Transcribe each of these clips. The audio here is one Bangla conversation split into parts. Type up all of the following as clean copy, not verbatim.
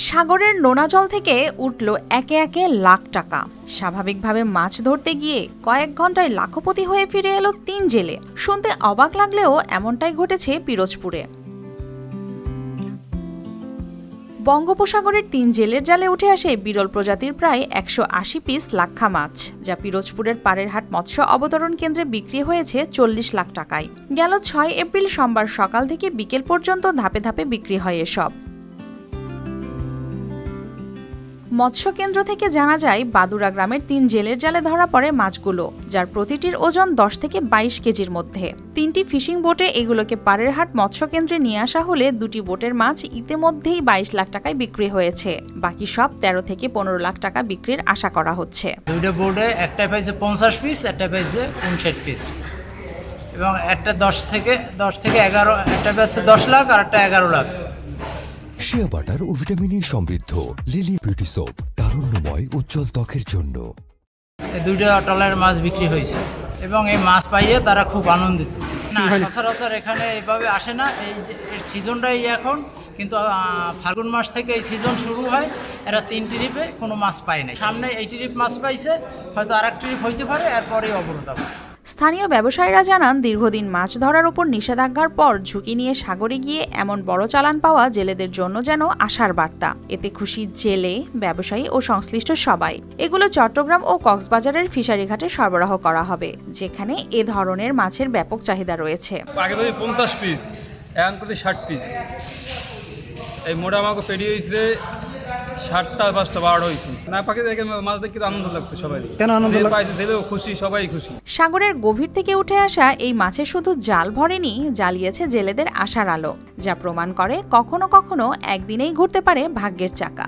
সাগরের নোনা জল থেকে উঠল একে একে লাখ টাকা। স্বাভাবিকভাবে মাছ ধরতে গিয়ে কয়েক ঘন্টায় লাখপতি হয়ে ফিরে এলো ৩ জেলে। শুনতে অবাক লাগলেও এমনটাই ঘটেছে পিরোজপুরে। বঙ্গোপসাগরের ৩ জেলের জালে উঠে আসে বিরল প্রজাতির প্রায় ১৮০ পিস লাক্ষা মাছ, যা পিরোজপুরের পাড়েরহাট মৎস্য অবতরণ কেন্দ্রে বিক্রি হয়েছে ৪০ লাখ টাকায়। গেল ৬ এপ্রিল সোমবার সকাল থেকে বিকেল পর্যন্ত ধাপে ধাপে বিক্রি হয় এসব। মৎস্য কেন্দ্র থেকে জানা যায়, বাদুরা গ্রামের ৩ জেলের জালে ধরা পড়ে মাছগুলো, যার প্রতিটির ওজন ১০ থেকে ২২ কেজির মধ্যে। ৩টি ফিশিং বোটে এগুলোকে পাড়েরহাট মৎস্য কেন্দ্রে নিয়ে আসা হলে ২টি বোটের মাছ ইতিমধ্যেই ২২ লাখ টাকায় বিক্রি হয়েছে। বাকি সব ১৩ থেকে ১৫ লাখ টাকা বিক্রির আশা করা হচ্ছে। দুইটা বোটে একটা পাইছে ৫০ পিস, একটা পাইছে ৫৯ পিস, এবং একটা ১০ থেকে ১১, একটা পাইছে ১০ লাখ আর একটা ১১ লাখ। শিয়া বাটার ও ভিটামিনে সমৃদ্ধ লিলি বিউটি সোপ, তারুণ্যময় উজ্জ্বল ত্বকের জন্য। এই দুইটা টলার মাছ বিক্রি হয়েছে এবং এই মাছ পাইয়ে তারা খুব আনন্দিত। না, সচরাচর এখানে এইভাবে আসে না। এই যে এর সিজনটাই এখন, কিন্তু ফাল্গুন মাস থেকে এই সিজন শুরু হয়। এরা ৩ ট্রিপে কোনো মাছ পায় না। সামনে এই ট্রিপ মাছ পাইছে, হয়তো আর এক ট্রিপ হইতে পারে, এরপরেই অবরোধ হবে। স্থানীয় ব্যবসায়ীরা জানান, দীর্ঘদিন মাছ ধরার উপর নিষেধাজ্ঞার পর ঝুঁকি নিয়ে সাগরে গিয়ে এমন বড় চালান পাওয়া জেলেদের জন্য যেন আশার বার্তা। এতে খুশি জেলে, ব্যবসায়ী ও সংশ্লিষ্ট সবাই। এগুলো চট্টগ্রাম ও কক্সবাজারের ফিশারি ঘাটে সরবরাহ করা হবে, যেখানে এ ধরনের মাছের ব্যাপক চাহিদা রয়েছে। আগে তো 50 পিস, এখন প্রতি 60 পিস। এই মোটা আমাকে পেরিয়ে হয়েছে 7টা 5টা 12টা হয়েছে। না পাখি দেখে মাছ দেখে আনন্দ লাগছে সবাই। কেন আনন্দ পাইছে, ছেলেও খুশি, সবাই খুশি। সাগরের গভীর থেকে উঠে আসা এই মাছে শুধু জাল ভরেনি, জ্বালিয়েছে জেলেদের আশার আলো, যা প্রমাণ করে কখনো কখনো একদিনেই ঘুরতে পারে ভাগ্যের চাকা।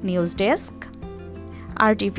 News desk, RTV।